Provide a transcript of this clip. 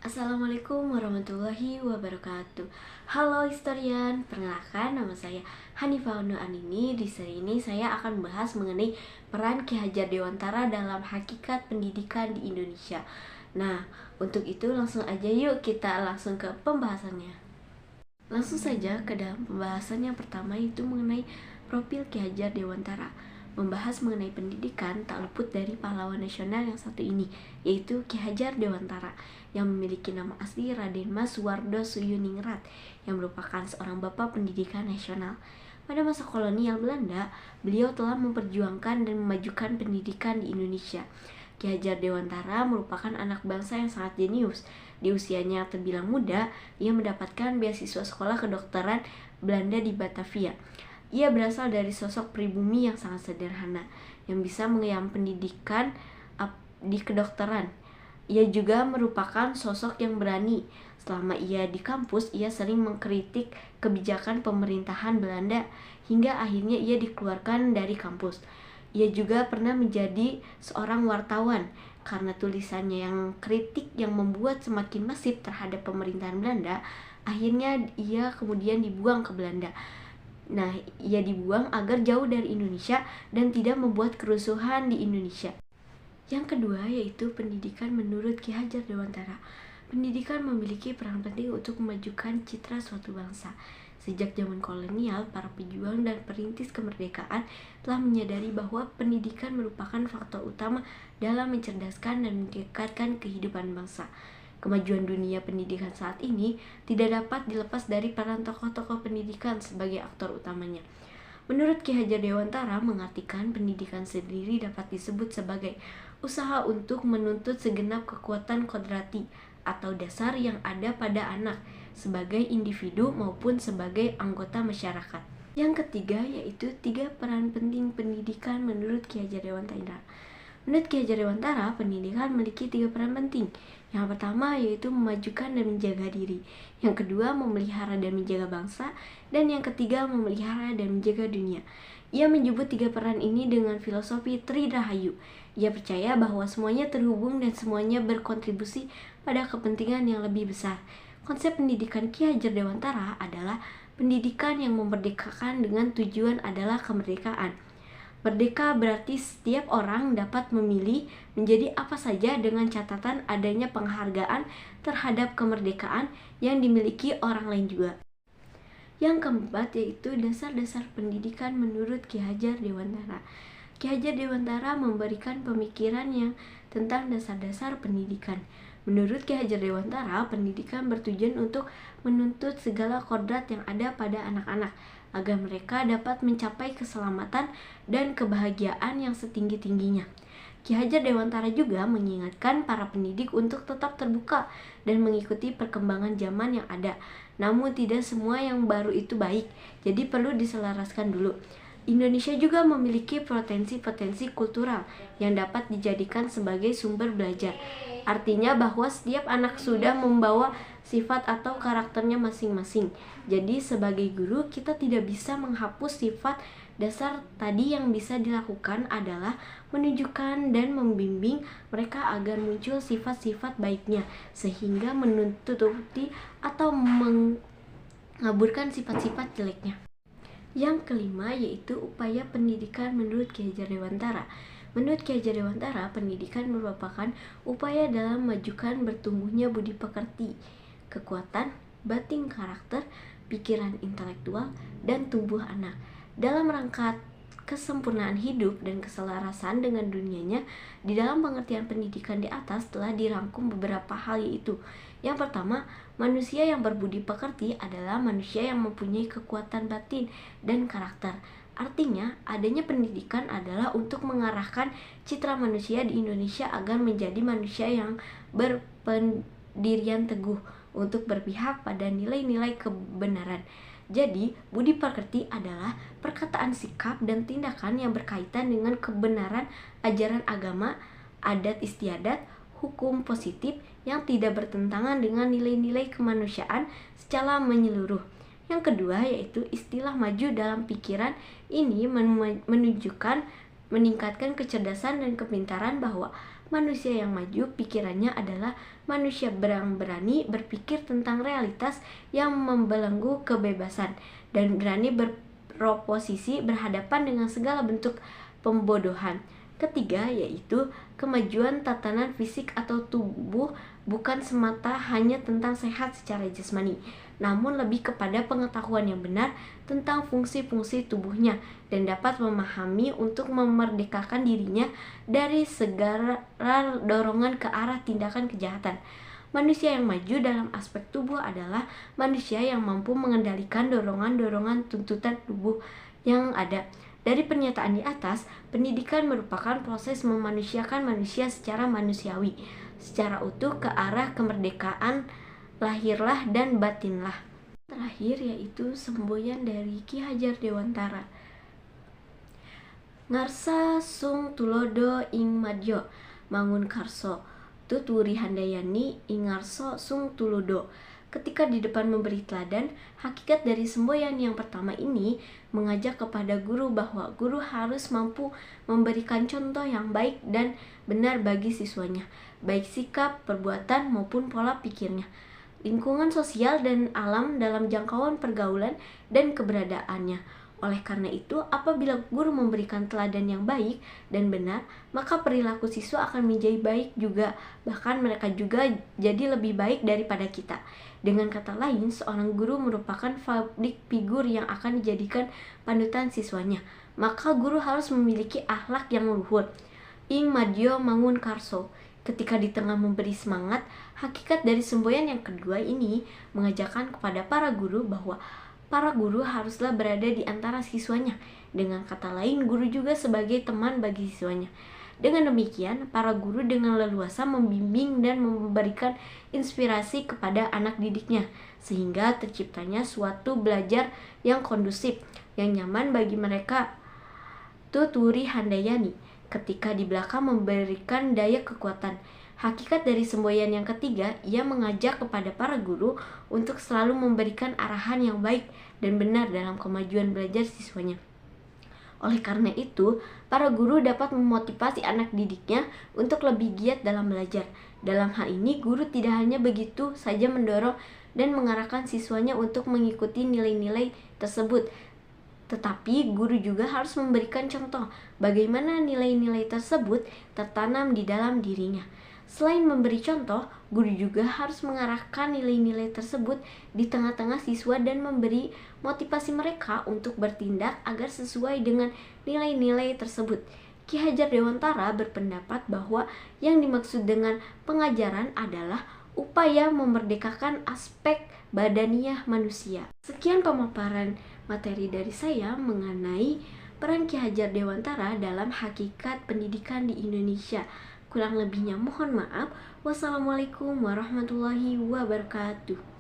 Assalamualaikum warahmatullahi wabarakatuh. Halo historian, perkenalkan nama saya Hanifah Nur Anini. Di seri ini saya akan membahas mengenai peran Ki Hajar Dewantara dalam hakikat pendidikan di Indonesia. Nah, untuk itu langsung aja yuk kita langsung ke pembahasannya. Langsung saja ke dalam pembahasan yang pertama, yaitu mengenai profil Ki Hajar Dewantara. Membahas mengenai pendidikan tak luput dari pahlawan nasional yang satu ini, yaitu Ki Hajar Dewantara, yang memiliki nama asli Raden Mas Suwardo Suyuningrat, yang merupakan seorang bapak pendidikan nasional. Pada masa kolonial Belanda, beliau telah memperjuangkan dan memajukan pendidikan di Indonesia. Ki Hajar Dewantara merupakan anak bangsa yang sangat jenius. Di usianya terbilang muda, ia mendapatkan beasiswa sekolah kedokteran Belanda di Batavia. Ia berasal dari sosok pribumi yang sangat sederhana, yang bisa mengenyam pendidikan di kedokteran. Ia juga merupakan sosok yang berani. Selama ia di kampus, ia sering mengkritik kebijakan pemerintahan Belanda, hingga akhirnya ia dikeluarkan dari kampus. Ia juga pernah menjadi seorang wartawan, karena tulisannya yang kritik yang membuat semakin masif terhadap pemerintahan Belanda. Akhirnya ia kemudian dibuang ke Belanda. Nah, ia dibuang agar jauh dari Indonesia dan tidak membuat kerusuhan di Indonesia. Yang kedua yaitu pendidikan menurut Ki Hajar Dewantara. Pendidikan memiliki peran penting untuk memajukan citra suatu bangsa. Sejak zaman kolonial, para pejuang dan perintis kemerdekaan telah menyadari bahwa pendidikan merupakan faktor utama dalam mencerdaskan dan meningkatkan kehidupan bangsa. Kemajuan dunia pendidikan saat ini tidak dapat dilepas dari peran tokoh-tokoh pendidikan sebagai aktor utamanya. Menurut Ki Hajar Dewantara, mengartikan pendidikan sendiri dapat disebut sebagai usaha untuk menuntut segenap kekuatan kodrati atau dasar yang ada pada anak sebagai individu maupun sebagai anggota masyarakat. Yang ketiga yaitu 3 peran penting pendidikan menurut Ki Hajar Dewantara. Menurut Ki Hajar Dewantara, pendidikan memiliki 3 peran penting. Yang pertama yaitu memajukan dan menjaga diri. Yang kedua memelihara dan menjaga bangsa. Dan yang ketiga memelihara dan menjaga dunia. Ia menyebut 3 peran ini dengan filosofi Tri Rahayu. Ia percaya bahwa semuanya terhubung dan semuanya berkontribusi pada kepentingan yang lebih besar. Konsep pendidikan Ki Hajar Dewantara adalah pendidikan yang memerdekakan dengan tujuan adalah kemerdekaan. Merdeka berarti setiap orang dapat memilih menjadi apa saja dengan catatan adanya penghargaan terhadap kemerdekaan yang dimiliki orang lain juga. Yang keempat yaitu dasar-dasar pendidikan menurut Ki Hajar Dewantara. Ki Hajar Dewantara memberikan pemikiran yang tentang dasar-dasar pendidikan. Menurut Ki Hajar Dewantara, pendidikan bertujuan untuk menuntut segala kodrat yang ada pada anak-anak agar mereka dapat mencapai keselamatan dan kebahagiaan yang setinggi-tingginya. Ki Hajar Dewantara juga mengingatkan para pendidik untuk tetap terbuka dan mengikuti perkembangan zaman yang ada. Namun tidak semua yang baru itu baik, jadi perlu diselaraskan dulu. Indonesia juga memiliki potensi-potensi kultural yang dapat dijadikan sebagai sumber belajar. Artinya bahwa setiap anak sudah membawa sifat atau karakternya masing-masing. Jadi sebagai guru kita tidak bisa menghapus sifat dasar tadi. Yang bisa dilakukan adalah menunjukkan dan membimbing mereka agar muncul sifat-sifat baiknya sehingga menutupi atau mengaburkan sifat-sifat jeleknya. Yang kelima yaitu upaya pendidikan menurut Ki Hajar Dewantara. Menurut Ki Hajar Dewantara, pendidikan merupakan upaya dalam memajukan bertumbuhnya budi pekerti, kekuatan, batin karakter, pikiran intelektual, dan tubuh anak. Dalam rangka kesempurnaan hidup dan keselarasan dengan dunianya, di dalam pengertian pendidikan di atas telah dirangkum beberapa hal yaitu: yang pertama, manusia yang berbudi pekerti adalah manusia yang mempunyai kekuatan batin dan karakter. Artinya, adanya pendidikan adalah untuk mengarahkan citra manusia di Indonesia agar menjadi manusia yang berpendirian teguh untuk berpihak pada nilai-nilai kebenaran. Jadi, budi pekerti adalah perkataan, sikap, dan tindakan yang berkaitan dengan kebenaran ajaran agama, adat istiadat, hukum positif yang tidak bertentangan dengan nilai-nilai kemanusiaan secara menyeluruh. Yang kedua yaitu istilah maju dalam pikiran ini menunjukkan meningkatkan kecerdasan dan kepintaran bahwa Manusia yang maju pikirannya adalah manusia yang berani berpikir tentang realitas yang membelenggu kebebasan dan berani beroposisi berhadapan dengan segala bentuk pembodohan. Ketiga, yaitu kemajuan tatanan fisik atau tubuh bukan semata hanya tentang sehat secara jasmani, namun lebih kepada pengetahuan yang benar tentang fungsi-fungsi tubuhnya dan dapat memahami untuk memerdekakan dirinya dari segala dorongan ke arah tindakan kejahatan. Manusia yang maju dalam aspek tubuh adalah manusia yang mampu mengendalikan dorongan-dorongan tuntutan tubuh yang ada. Dari pernyataan di atas, pendidikan merupakan proses memanusiakan manusia secara manusiawi, secara utuh ke arah kemerdekaan lahirlah dan batinlah. Terakhir yaitu semboyan dari Ki Hajar Dewantara. Ngarsa sung tulodo ing madya mangun karso tuturi handayani ing ngarso sung tulodo. Ketika di depan memberi teladan, hakikat dari semboyan yang pertama ini mengajak kepada guru bahwa guru harus mampu memberikan contoh yang baik dan benar bagi siswanya, baik sikap, perbuatan, maupun pola pikirnya, lingkungan sosial dan alam dalam jangkauan pergaulan dan keberadaannya. Oleh karena itu, apabila guru memberikan teladan yang baik dan benar, maka perilaku siswa akan menjadi baik juga, bahkan mereka juga jadi lebih baik daripada kita. Dengan kata lain, seorang guru merupakan public figure yang akan dijadikan panutan siswanya. Maka guru harus memiliki akhlak yang luhur. Ing madya mangun karso. Ketika di tengah memberi semangat, hakikat dari semboyan yang kedua ini mengajarkan kepada para guru bahwa para guru haruslah berada di antara siswanya. Dengan kata lain, guru juga sebagai teman bagi siswanya. Dengan demikian, para guru dengan leluasa membimbing dan memberikan inspirasi kepada anak didiknya, sehingga terciptanya suatu belajar yang kondusif, yang nyaman bagi mereka. Tuturi handayani, ketika di belakang memberikan daya kekuatan. Hakikat dari semboyan yang ketiga, ia mengajak kepada para guru untuk selalu memberikan arahan yang baik dan benar dalam kemajuan belajar siswanya. Oleh karena itu, para guru dapat memotivasi anak didiknya untuk lebih giat dalam belajar. Dalam hal ini, guru tidak hanya begitu saja mendorong dan mengarahkan siswanya untuk mengikuti nilai-nilai tersebut, tetapi guru juga harus memberikan contoh bagaimana nilai-nilai tersebut tertanam di dalam dirinya. Selain memberi contoh, guru juga harus mengarahkan nilai-nilai tersebut di tengah-tengah siswa dan memberi motivasi mereka untuk bertindak agar sesuai dengan nilai-nilai tersebut. Ki Hajar Dewantara berpendapat bahwa yang dimaksud dengan pengajaran adalah upaya memerdekakan aspek badaniah manusia. Sekian pemaparan materi dari saya mengenai peran Ki Hajar Dewantara dalam hakikat pendidikan di Indonesia. Kurang lebihnya mohon maaf. Wassalamualaikum warahmatullahi wabarakatuh.